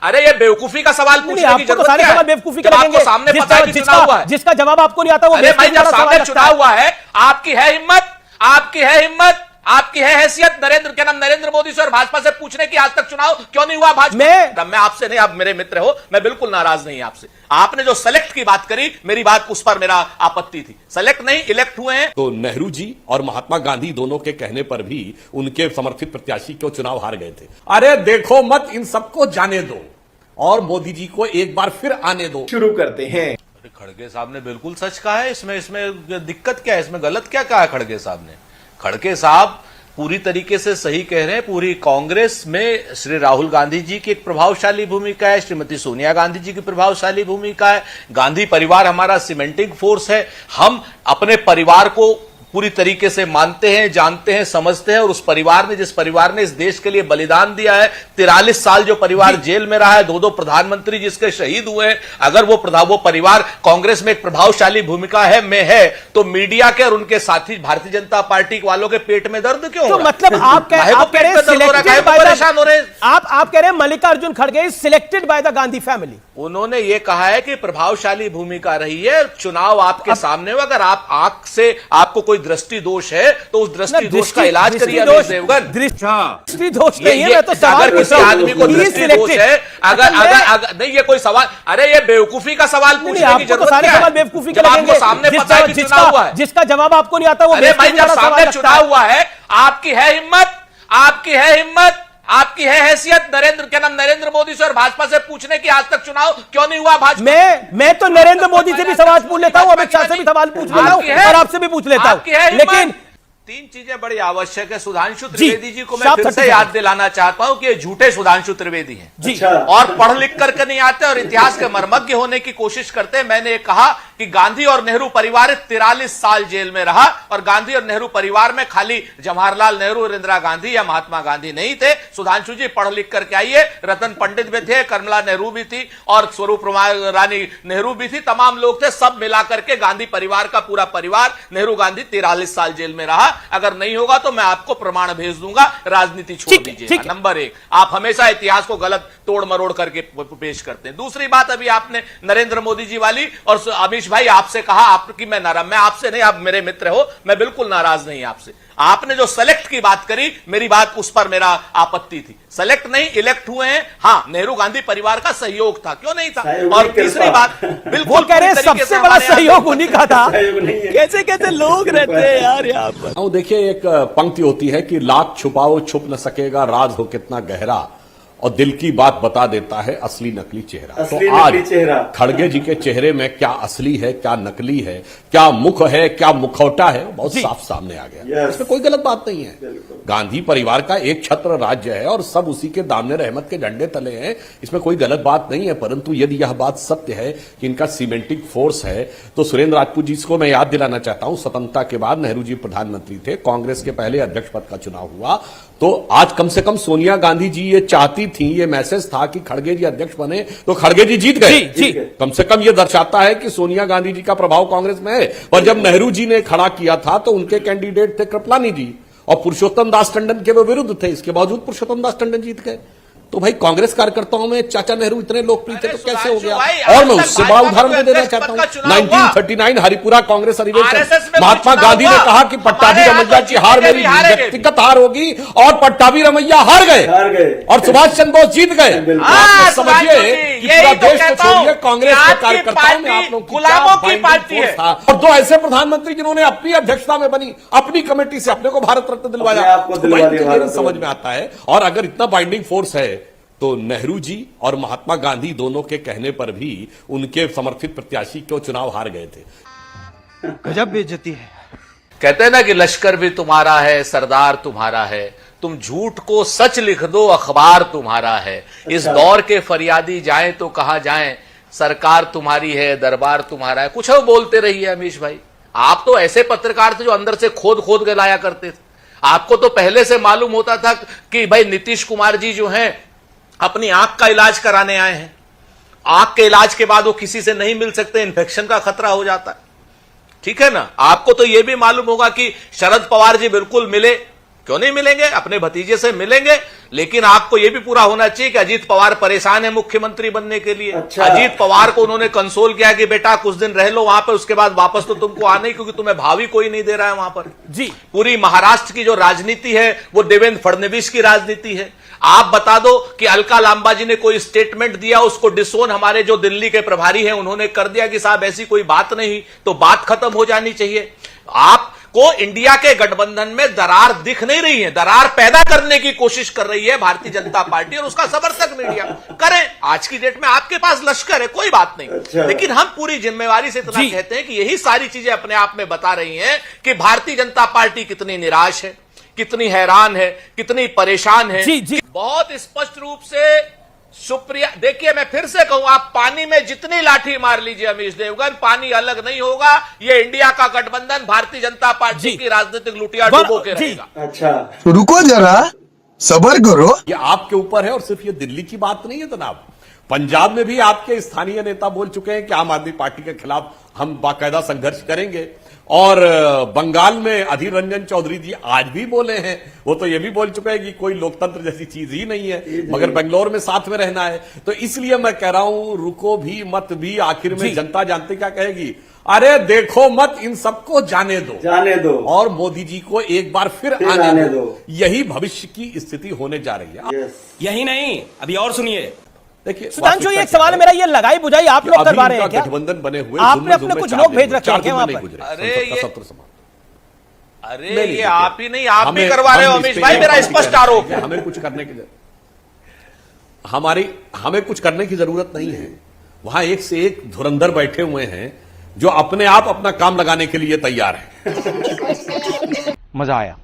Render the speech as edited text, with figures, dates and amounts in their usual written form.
अरे ये बेवकूफी का सवाल पूछने की जरूरत सारे क्या सवाल है? बेवकूफी के जब लगेंगे। आपको सामने पता है कि चुनाव हुआ है, जिसका जवाब आपको नहीं आता वो अरे भाई जब सामने लगता चुनाव हुआ है, आपकी है हिम्मत, आपकी है हिम्मत, आपकी है हैसियत नरेंद्र मोदी से और भाजपा से पूछने की आज तक चुनाव क्यों नहीं हुआ भाजपा? मैं आपसे नहीं, आप मेरे मित्र हो, मैं बिल्कुल नाराज नहीं आपसे। आपने जो सेलेक्ट की बात करी, मेरी बात उस पर मेरा आपत्ति थी। सेलेक्ट नहीं, इलेक्ट हुए हैं। तो नेहरू जी और महात्मा गांधी दोनों के कहने पर भी उनके समर्थित प्रत्याशी क्यों चुनाव हार गए थे? अरे देखो मत, इन सबको जाने दो और मोदी जी को एक बार फिर आने दो। शुरू करते हैं। अरे खड़गे साहब ने बिल्कुल सच कहा है। इसमें दिक्कत क्या है? इसमें गलत क्या कहा है खड़गे साहब ने? खड़गे साहब पूरी तरीके से सही कह रहे हैं। पूरी कांग्रेस में श्री राहुल गांधी जी की एक प्रभावशाली भूमिका है, श्रीमती सोनिया गांधी जी की प्रभावशाली भूमिका है। गांधी परिवार हमारा सीमेंटिंग फोर्स है। हम अपने परिवार को पूरी तरीके से मानते हैं, जानते हैं, समझते हैं। और उस परिवार ने, जिस परिवार ने इस देश के लिए बलिदान दिया है, 43 साल जो परिवार जेल में रहा है, 2 प्रधानमंत्री जिसके शहीद हुए हैं, अगर वो परिवार कांग्रेस में एक प्रभावशाली भूमिका है तो मीडिया के और उनके साथी भारतीय जनता पार्टी वालों के पेट में दर्द क्यों हो रहा है? मतलब आप कह रहे हैं आप कह रहे हैं मल्लिकार्जुन खड़गे is selected by the Gandhi family. उन्होंने ये कहा है कि प्रभावशाली भूमिका रही है। चुनाव आपके सामने हो, अगर आप आंख से आपको कोई दृष्टि दोष है तो उस दृष्टि दोष का इलाज करिए। दृष्टि दोष नहीं है, मैं तो सवाल अगर किसी आदमी को दृष्टि दोष है, अगर नहीं, ये कोई सवाल, अरे ये बेवकूफी का सवाल पूछने की जरूरत सारे क्या सवाल है? बेवकूफी के जब लगेंगे। आपको सामने पता है कि चुनाव हुआ है, जिसका जवाब आपको नहीं आता वो अरे भाई जब सामने चुनाव हुआ है, आपकी है हिम्मत, आपकी है हिम्मत, आपकी है हैसियत नरेंद्र मोदी से और भाजपा से पूछने की आज तक चुनाव क्यों नहीं हुआ भाजपा? मैं तो नरेंद्र मोदी से भी सवाल पूछ लेता हूं, अमित शाह से भी सवाल पूछ लेता हूं और आपसे भी पूछ लेता हूं। लेकिन 3 चीजें बड़ी आवश्यक है। सुधांशु त्रिवेदी जी को मैं फिर से याद दिलाना चाहता हूं कि ये झूठे सुधांशु त्रिवेदी हैं जी, और पढ़ लिख करके नहीं आते और इतिहास के मर्मज्ञ होने की कोशिश करते हैं। मैंने कहा कि गांधी और नेहरू परिवार 43 साल जेल में रहा और गांधी और नेहरू परिवार में खाली जवाहरलाल नेहरू और इंदिरा गांधी या महात्मा गांधी नहीं थे। सुधांशु जी पढ़ लिख करके आइए, रतन पंडित भी थे, कमला नेहरू भी थी और स्वरूप रानी नेहरू भी थी, तमाम लोग थे। सब मिलाकर के गांधी परिवार का पूरा परिवार, नेहरू गांधी 43 साल जेल में रहा। अगर नहीं होगा तो मैं आपको प्रमाण भेज दूंगा, राजनीति छोड़ दीजिए। नंबर 1, आप हमेशा इतिहास को गलत तोड़ मरोड़ करके पेश करते हैं। दूसरी बात, अभी आपने नरेंद्र मोदी जी वाली और अमीश भाई आपसे कहा आपकी मैं आपसे नहीं, आप मेरे मित्र हो, मैं बिल्कुल नाराज नहीं आपसे। आपने जो सेलेक्ट की बात करी, मेरी बात उस पर मेरा आपत्ति थी। सेलेक्ट नहीं, इलेक्ट हुए हैं। हाँ, नेहरू गांधी परिवार का सहयोग था, क्यों नहीं था? और तीसरी बात, बिल्कुल कह रहे हैं सबसे बड़ा सहयोग उन्हीं का था। कैसे कैसे लोग रहते हैं यार यहाँ पर। देखिए, एक पंक्ति होती है कि लाख छुपाओ छुप न सकेगा, राज हो कितना गहरा, और दिल की बात बता देता है असली नकली चेहरा। तो आज खड़गे जी के चेहरे में क्या असली है, क्या नकली है, क्या मुख है, क्या मुखौटा है, बहुत साफ सामने आ गया। इसमें कोई गलत बात नहीं है। गांधी परिवार का एक छत्र राज्य है और सब उसी के दामने रहमत के झंडे तले हैं, इसमें कोई गलत बात नहीं है। परंतु यदि यह बात सत्य है कि इनका सीमेंटिक फोर्स है, तो सुरेंद्र राजपूत जी को मैं याद दिलाना चाहता हूं, स्वतंत्रता के बाद नेहरू जी प्रधानमंत्री थे, कांग्रेस के पहले अध्यक्ष पद का चुनाव हुआ, तो आज कम से कम सोनिया गांधी जी ये चाहती थी, ये मैसेज था कि खड़गे जी अध्यक्ष बने तो खड़गे जी जीत गए। कम से कम ये दर्शाता है कि सोनिया गांधी जी का प्रभाव कांग्रेस में है। और जब नेहरू जी ने खड़ा किया था तो उनके कैंडिडेट थे कृपलानी जी और पुरुषोत्तम दास टंडन के वो विरुद्ध थे, इसके बावजूद पुरुषोत्तम दास टंडन जीत गए। तो भाई कांग्रेस कार्यकर्ताओं में चाचा नेहरू इतने लोकप्रिय थे तो कैसे हो गया? और मैं उससे बड़ा उदाहरण देना चाहता हूं, 1939 हरिपुरा कांग्रेस अधिवेशन, महात्मा गांधी ने कहा कि पट्टाभी रमैया की हार मेरी व्यक्तिगत हार होगी और पट्टाभी रमैया हार गए और सुभाष चंद्र बोस जीत गए। आप समझिए कि पूरा देश को छोड़िए, कांग्रेस के कार्यकर्ताओं में आप लोग गुलामों की पार्टी है। और 2 ऐसे प्रधानमंत्री जिन्होंने अपनी अध्यक्षता में बनी, अपनी कमेटी से अपने को भारत रत्न दिलवाया, समझ में आता है। और अगर इतना बाइंडिंग फोर्स है तो नेहरू जी और महात्मा गांधी दोनों के कहने पर भी उनके समर्थित प्रत्याशी क्यों चुनाव हार गए थे? गजब बेइज्जती है। कहते हैं ना कि लश्कर भी तुम्हारा है, सरदार तुम्हारा है, तुम झूठ को सच लिख दो, अखबार तुम्हारा है। इस दौर के फरियादी जाएं तो कहां जाएं, सरकार तुम्हारी है, दरबार तुम्हारा है। कुछ और बोलते रहिए अमीश भाई। आप तो ऐसे पत्रकार थे जो अंदर से खोद खोद के लाया करते थे। आपको तो पहले से मालूम होता था कि भाई नीतीश कुमार जी जो हैं अपनी आंख का इलाज कराने आए हैं, आंख के इलाज के बाद वो किसी से नहीं मिल सकते, इन्फेक्शन का खतरा हो जाता है। ठीक है ना? आपको तो यह भी मालूम होगा कि शरद पवार जी बिल्कुल मिले, क्यों नहीं मिलेंगे? अपने भतीजे से मिलेंगे, लेकिन आपको यह भी पूरा होना चाहिए कि अजीत पवार परेशान है मुख्यमंत्री बनने के लिए। अच्छा। अजीत पवार को उन्होंने कंसोल किया कि बेटा कुछ दिन रह लो वहां पर, उसके बाद वापस तो तुमको आना ही, क्योंकि तुम्हें भावी कोई नहीं दे रहा है वहां पर। जी, पूरी महाराष्ट्र की जो राजनीति है वो देवेंद्र फडणवीस की राजनीति है। आप बता दो कि अलका लांबा जी ने कोई स्टेटमेंट दिया, उसको डिसोन हमारे जो दिल्ली के प्रभारी हैं उन्होंने कर दिया कि साहब ऐसी कोई बात नहीं, तो बात खत्म हो जानी चाहिए। आपको इंडिया के गठबंधन में दरार दिख नहीं रही है, दरार पैदा करने की कोशिश कर रही है भारतीय जनता पार्टी और उसका समर्थक मीडिया। करें, आज की डेट में आपके पास लश्कर है, कोई बात नहीं। अच्छा। लेकिन हम पूरी जिम्मेवारी से इतना कहते हैं कि यही सारी चीजें अपने आप में बता रही हैं कि भारतीय जनता पार्टी कितनी निराश है, कितनी हैरान है, कितनी परेशान है। जी, जी। बहुत स्पष्ट रूप से सुप्रिया, देखिए मैं फिर से कहूं, आप पानी में जितनी लाठी मार लीजिए अमीश देवगन, पानी अलग नहीं होगा। ये इंडिया का गठबंधन भारतीय जनता पार्टी की राजनीतिक लुटिया डुबो के रहेगा। अच्छा, रुको जरा, सबर करो। ये आपके ऊपर है और सिर्फ ये दिल्ली की बात नहीं है जनाब। पंजाब में भी आपके स्थानीय नेता बोल चुके हैं कि आम आदमी पार्टी के खिलाफ हम बाकायदा संघर्ष करेंगे। और बंगाल में अधीर रंजन चौधरी जी आज भी बोले हैं, वो तो ये भी बोल चुके हैं कि कोई लोकतंत्र जैसी चीज ही नहीं है, मगर बेंगलोर में साथ में रहना है। तो इसलिए मैं कह रहा हूं, रुको भी मत भी, आखिर में जनता जानते क्या कहेगी, अरे देखो मत, इन सबको जाने दो और मोदी जी को एक बार फिर आने दो। यही भविष्य की स्थिति होने जा रही है। यही नहीं, अभी और सुनिए। देखिए सुधांशु, एक सवाल मेरा ये लगाई बुझाई आप लोग करवा रहे हैं क्या? गठबंधन बने हुए आपने अपने कुछ लोग भेज रखे हैं क्या वहां पर? अरे ये आप ही नहीं, आप भी करवा रहे हो अमीश भाई, मेरा स्पष्ट आरोप है। हमें कुछ करने की हमें कुछ करने की जरूरत नहीं है। वहां एक से एक धुरंधर बैठे हुए हैं जो अपने आप अपना काम लगाने के लिए तैयार है। मजा आया।